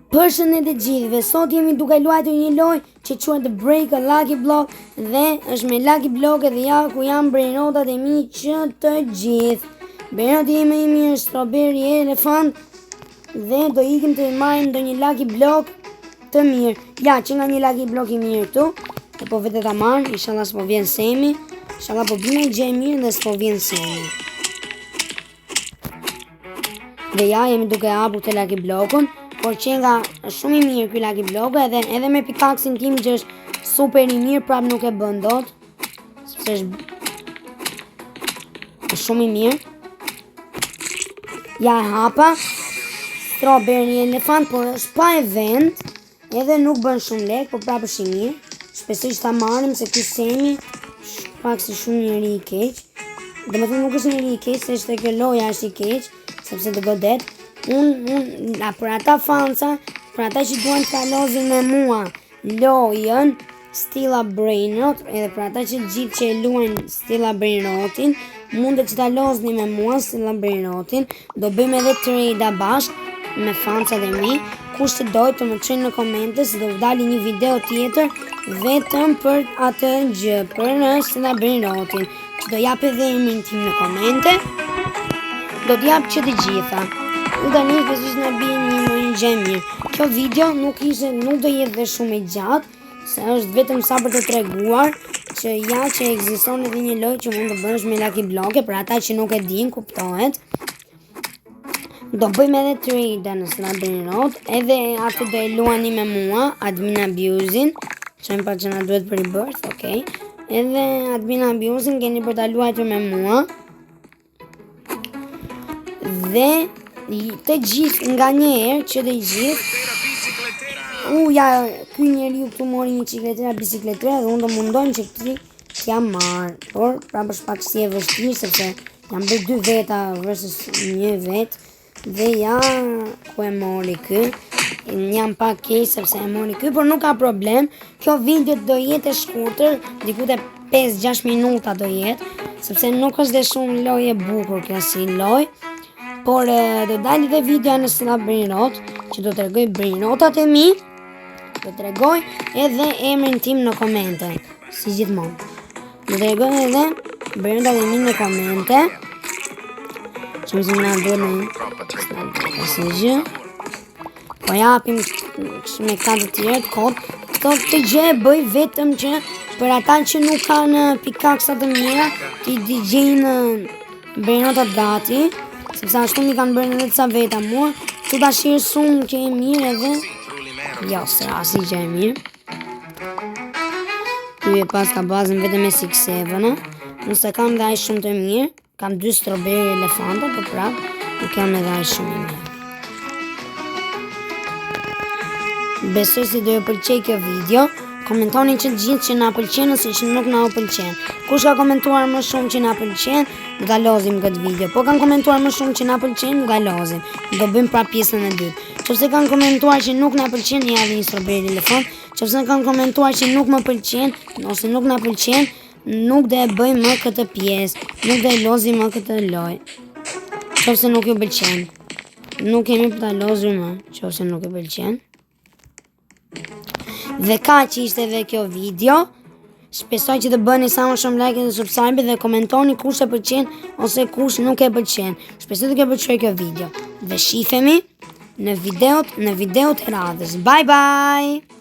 Përshëndetje të gjithëve, sot jemi duke luajtur një lojë që quhet The Break a Lucky Block dhe është me Lucky Block dhe ja ku janë brenotat e mi që të gjithë. Brenotat e mi është strawberry elefant dhe do ikim të marrim ndonjë Lucky Block të mirë. Ja, që nga një Lucky Block i mirë këtu, e po vetë ta marr, inshallah s'po vjen semi, inshallah po bëjmë gjë e mirë dhe s'po vjen semi. Dhe ja, jemi duke hapur të Lucky Blockun. Por që nga shumë i mirë ky Lucky Block edhe me pikaksin tim që është super i mirë prap nuk e bën dot. Sepse është shumë i mirë. Ja hapa strawberry elefant, por është pa event, edhe nuk bën shumë lek, por prap është i mirë. Shpresoj që ta marrim se ky semi pak si shumë njeri i keq. Domethënë nuk është njeri i keq, se është kjo loja është i keq, sepse do godet. Për ata fansa, për ata që duan të kalozin me mua lojën Stilla Brainrot, edhe për ata që gjithë që e luajnë Stilla Brainrotin, mundet që ta lozni me mua Stilla Brainrotin. Do bëjmë edhe trade bashkë me fansat e mi. Kush të dojë të më çojë në komente se do vdali një video tjetër vetëm për atë gjë, për Stilla Brainrotin. Që do jap edhe emrin tim në komente. Do t'jap që të gjitha. Unë tani besoj se na bien një gjë mirë. Kjo video nuk do jetë dhe shumë e gjatë, se është vetëm sa për të treguar që ja që ekziston edhe një lojë që mund të bësh me Lucky Block, për ata që nuk e din, kuptohet. Do bëjmë edhe trade në Stilla Brainrot, edhe atë do e luani me mua, admin abusing, çojmë pa që na duhet për rebirth, okay. Edhe admin abusing keni për ta luajtur me mua. Dhe të gjithë nga një herë që të gjithë ja, ky njeriu këtu mori një bicikletera dhe unë do mundojmë që t'ja marr. Por prapë është pak si e vështirë sepse jam bërë 2 veta versus 1 vetë dhe ja ku e mori ky. Jam pak keq sepse e mori ky, por nuk ka problem. Kjo video do jetë e shkurtër, diku te 5-6 minuta do jetë, sepse nuk është dhe shumë lojë e bukur kjo si lojë. Por do dalë dhe video në Stilla Brainrot, që do t'rregoj brainotat e mi, do t'rregoj edhe emrin tim në komente, si gjithmonë. Do t'rregoj edhe brainotat e mi në komente, që më zina duhet në mesazh. Po japim me këta të tjerët kod. Këtë gjë e bëj vetëm që për ata që nuk kanë pikaksa të mira, t'i digjejnë brainotat gati. Sepse ashtu mi kanë bërë edhe ca veta mua, tu ta shirë shumë që e mirë edhe jo, se asi që e mirë. Tu e pas ka bazën vetëm me 6-7, nëse kam dhe ajë shumë të mirë, kam 2 strawberry elefanta, për prap, nuk kam edhe ajë shumë e mirë. Besoj se do ju pëlqej kjo video. Komentoni që gjithë që na pëlqen ose që nuk na pëlqen. Kush ka komentuar më shumë që na pëlqen, do ta lozim këtë video. Po kanë komentuar më shumë që na pëlqen, do ta lozim. Do bëjmë pra pjesën e dytë. Nëse kanë komentuar që nuk na pëlqen, ja vini strawberry elefant. Nëse kanë komentuar që nuk më pëlqen ose nuk na pëlqen, nuk do e bëjmë më këtë pjesë. Nuk do e lozim më këtë lojë. Nëse nuk ju pëlqen. Nuk kemi për ta lozur më, nëse nuk ju pëlqen. Dhe ka që ishte edhe kjo video. Shpresoj që të bëni sa më shumë like dhe subscribe dhe komentoni kush e pëlqen ose kush nuk e pëlqen. Shpresoj të pëlqej kjo video. Dhe shifemi në videot e radhës. Bye bye.